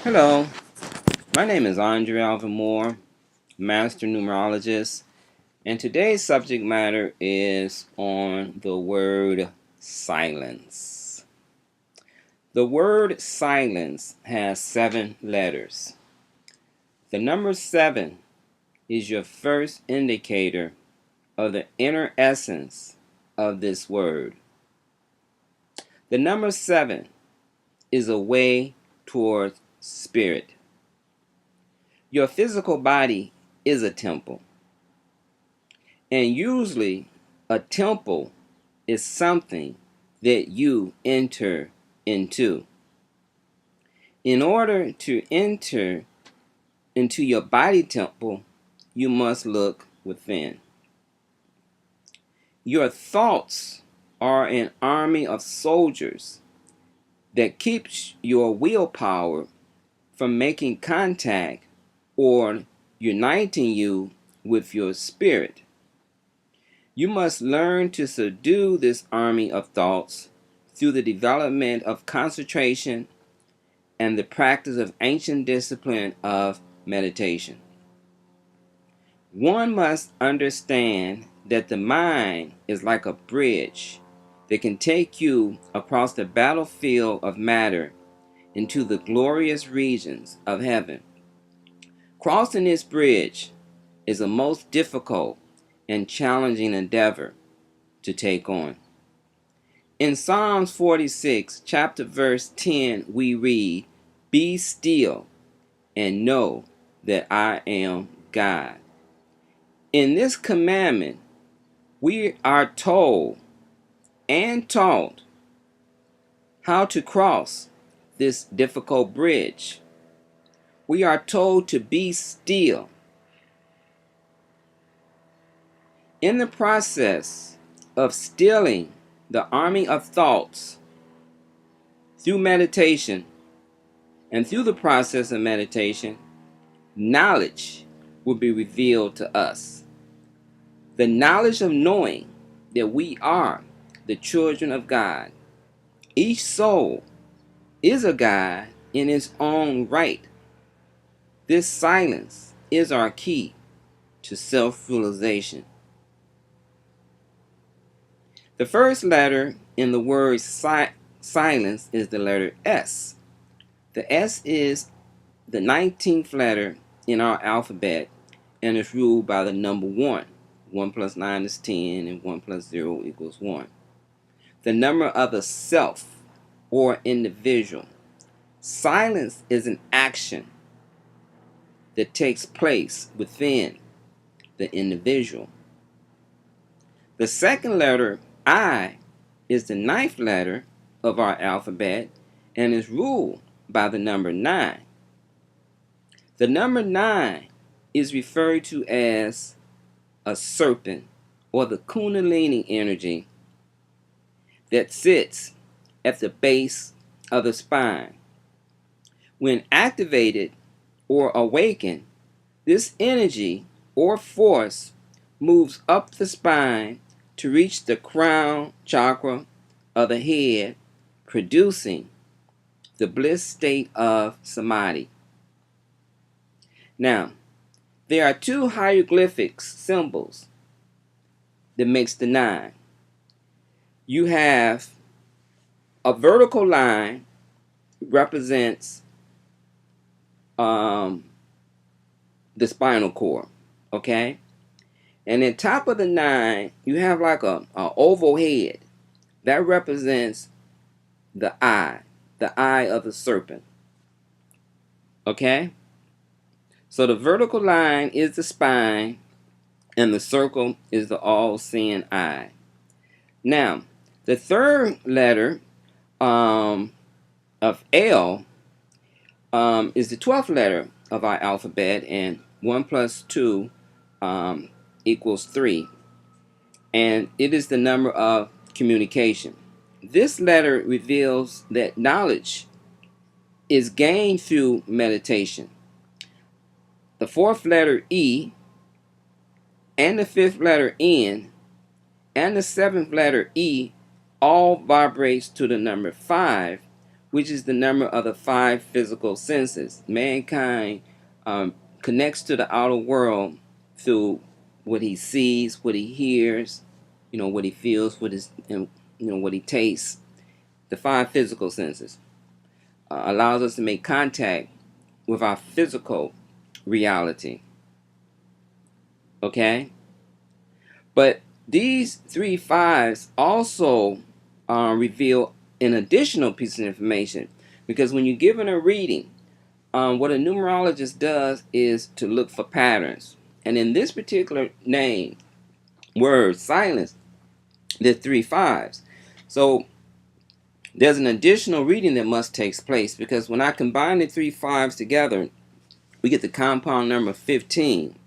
Hello, my name is Andre Alvin Moore, Master Numerologist, and today's subject matter is on the word silence. The word silence has 7 letters. The number 7 is your first indicator of the inner essence of this word. The number 7 is a way towards spirit. Your physical body is a temple. And usually, a temple is something that you enter into. In order to enter into your body temple, you must look within. Your thoughts are an army of soldiers that keeps your willpower from making contact or uniting you with your spirit. You must learn to subdue this army of thoughts through the development of concentration and the practice of ancient discipline of meditation. One must understand that the mind is like a bridge that can take you across the battlefield of matter into the glorious regions of heaven. Crossing this bridge is a most difficult and challenging endeavor to take on. In Psalms 46, chapter verse 10, we read, "Be still and know that I am God." In this commandment, we are told and taught how to cross this difficult bridge. We are told to be still. In the process of stilling the army of thoughts through meditation, and through the process of meditation, knowledge will be revealed to us. The knowledge of knowing that we are the children of God. Each soul is a God in its own right. This silence is our key to self-realization. The first letter in the word silence is the letter S. The S is the 19th letter in our alphabet and is ruled by the number 1. 1 plus 9 is 10 and 1 plus 0 equals 1. The number of the self or individual. Silence is an action that takes place within the individual. The second letter, I, is the 9th letter of our alphabet and is ruled by the number 9. The number 9 is referred to as a serpent or the kundalini energy that sits at the base of the spine. When activated or awakened, this energy or force moves up the spine to reach the crown chakra of the head, producing the bliss state of samadhi. Now, there are 2 hieroglyphics symbols that makes the 9. You have a vertical line represents the spinal cord, okay? And at top of the 9, you have like a oval head that represents the eye of the serpent, okay? So the vertical line is the spine, and the circle is the all-seeing eye. Now, the third letter of L is the 12th letter of our alphabet, and 1 plus 2 equals 3. And it is the number of communication. This letter reveals that knowledge is gained through meditation. The 4th letter E and the 5th letter N and the 7th letter E all vibrates to the number 5, which is the number of the five physical senses. Mankind connects to the outer world through what he sees, what he hears, what he feels, what he tastes. The five physical senses allows us to make contact with our physical reality. Okay? But these three fives also reveal an additional piece of information, because when you're given a reading, what a numerologist does is to look for patterns. And in this particular name, word, silence, there's three fives. So there's an additional reading that must take place, because when I combine the three fives together, we get the compound number 15,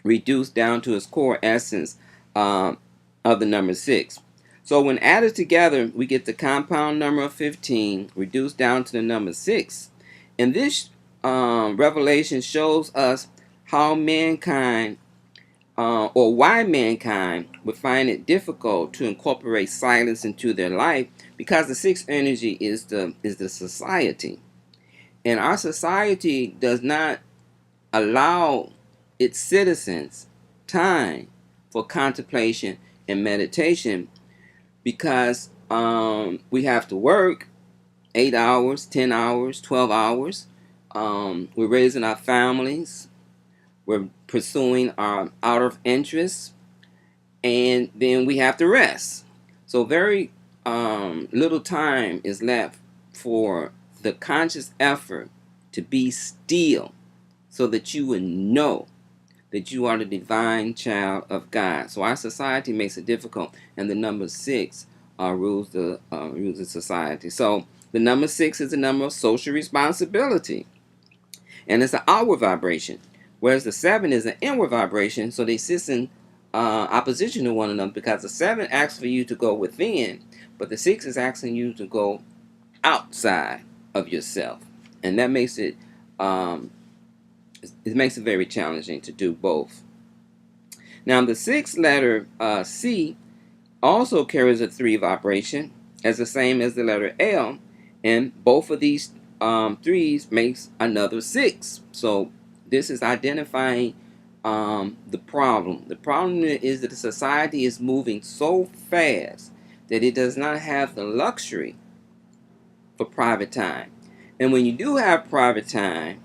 reduced down to its core essence of the number 6. So when added together, we get the compound number of 15, reduced down to the number 6. And this revelation shows us how mankind, or why mankind would find it difficult to incorporate silence into their life, because the sixth energy is the society. And our society does not allow its citizens time for contemplation and meditation, because we have to work 8 hours, 10 hours, 12 hours. We're raising our families. We're pursuing our out of interests. And then we have to rest. So very little time is left for the conscious effort to be still, so that you would know that you are the divine child of God. So our society makes it difficult, and the number 6 rules the society. So the number 6 is the number of social responsibility, and it's an outward vibration, whereas the 7 is an inward vibration. So they sit in opposition to one another, because the 7 asks for you to go within, but the 6 is asking you to go outside of yourself, and that makes it very challenging to do both. Now, the sixth letter, C, also carries a 3 vibration, as the same as the letter L, and both of these 3s makes another 6. So this is identifying the problem. The problem is that the society is moving so fast that it does not have the luxury for private time. And when you do have private time,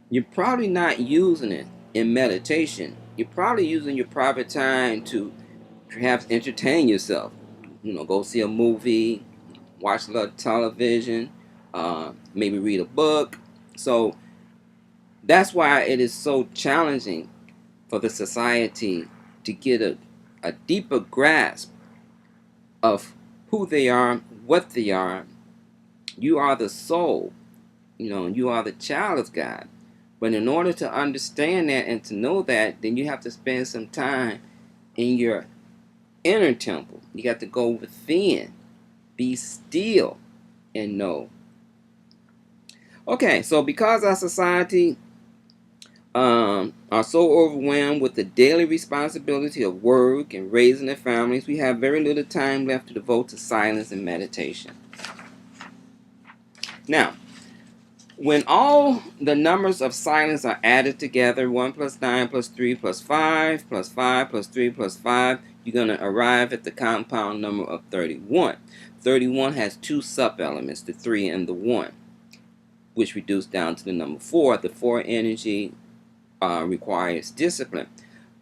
you're probably not using it in meditation. You're probably using your private time to perhaps entertain yourself. Go see a movie, watch a little television, maybe read a book. So that's why it is so challenging for the society to get a deeper grasp of who they are, what they are. You are the soul. You are the child of God. But in order to understand that and to know that, then you have to spend some time in your inner temple. You got to go within, be still, and know. Okay, so because our society are so overwhelmed with the daily responsibility of work and raising their families, we have very little time left to devote to silence and meditation. Now, when all the numbers of silence are added together, 1 plus 9 plus 3 plus 5 plus 5 plus 3 plus 5, you're going to arrive at the compound number of 31. 31 has 2 sub-elements, the 3 and the 1, which reduce down to the number 4. The 4 energy requires discipline.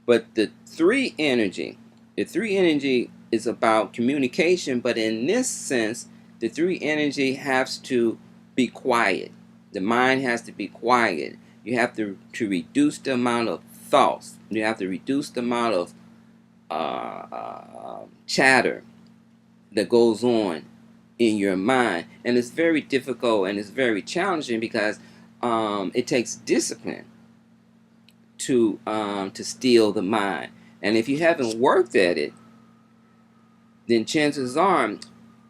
But the 3 energy is about communication, but in this sense, the 3 energy has to be quiet. The mind has to be quiet. You have to reduce the amount of thoughts. You have to reduce the amount of chatter that goes on in your mind. And it's very difficult and it's very challenging, because it takes discipline to still the mind. And if you haven't worked at it, then chances are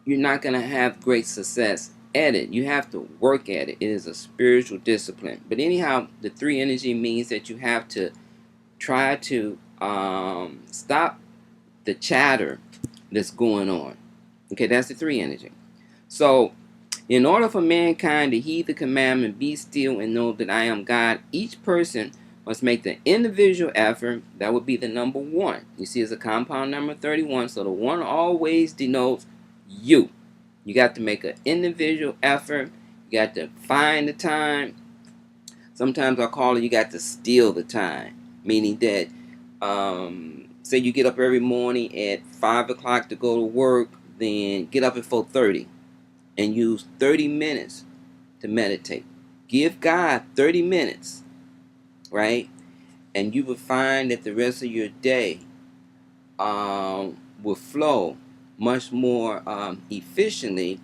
you're not going to have great success at it. You have to work at it. It is a spiritual discipline. But anyhow, the 3 energy means that you have to try to stop the chatter that's going on. Okay, that's the 3 energy. So In order for mankind to heed the commandment, be still and know that I am God, each person must make the individual effort. That would be the number one. You see, it's a compound number 31, so the one always denotes you. You got to make an individual effort. You got to find the time. Sometimes I call it you got to steal the time, meaning that say you get up every morning at 5 o'clock to go to work, then get up at 4:30 and use 30 minutes to meditate. Give God 30 minutes, right? And you will find that the rest of your day will flow much more efficiently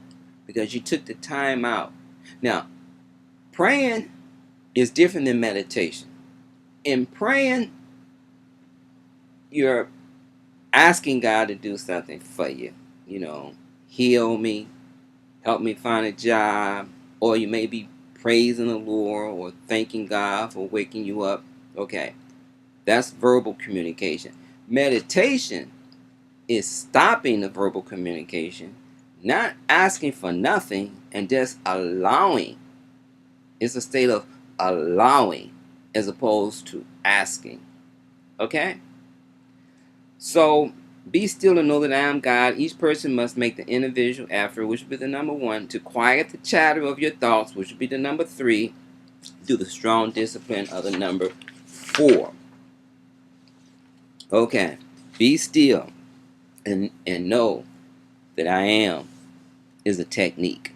because you took the time out. Now, praying is different than meditation. In praying, you're asking God to do something for you. You know, heal me, help me find a job, or you may be praising the Lord or thanking God for waking you up. Okay, that's verbal communication. Meditation is stopping the verbal communication, not asking for nothing, and just allowing. It's a state of allowing as opposed to asking. Okay? So be still and know that I am God. Each person must make the individual effort, which would be the number one, to quiet the chatter of your thoughts, which would be the number three, through the strong discipline of the number four. Okay. Be still and know that I am is a technique.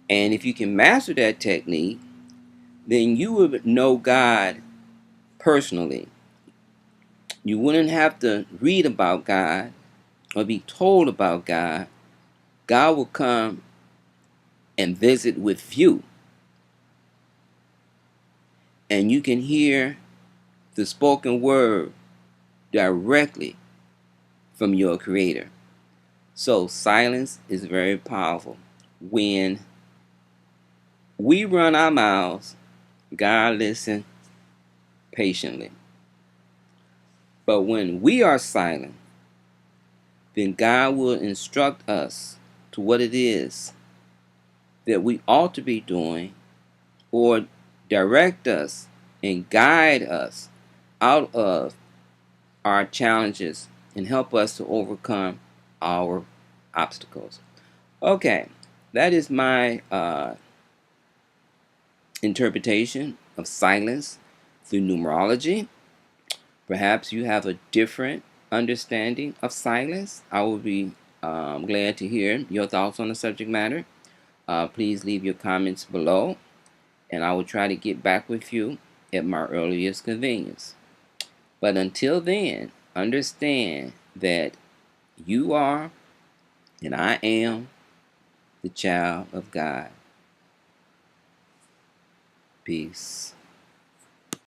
And if you can master that technique, then you would know God personally. You wouldn't have to read about God or be told about God. God will come and visit with you. And you can hear the spoken word directly from your Creator. So silence is very powerful. When we run our mouths, God listens patiently. But when we are silent, then God will instruct us to what it is that we ought to be doing, or direct us and guide us out of our challenges and help us to overcome our obstacles. Okay, that is my interpretation of silence through numerology. Perhaps you have a different understanding of silence. I will be glad to hear your thoughts on the subject matter. Please leave your comments below, and I will try to get back with you at my earliest convenience. But until then, understand that you are and I am the child of God. Peace.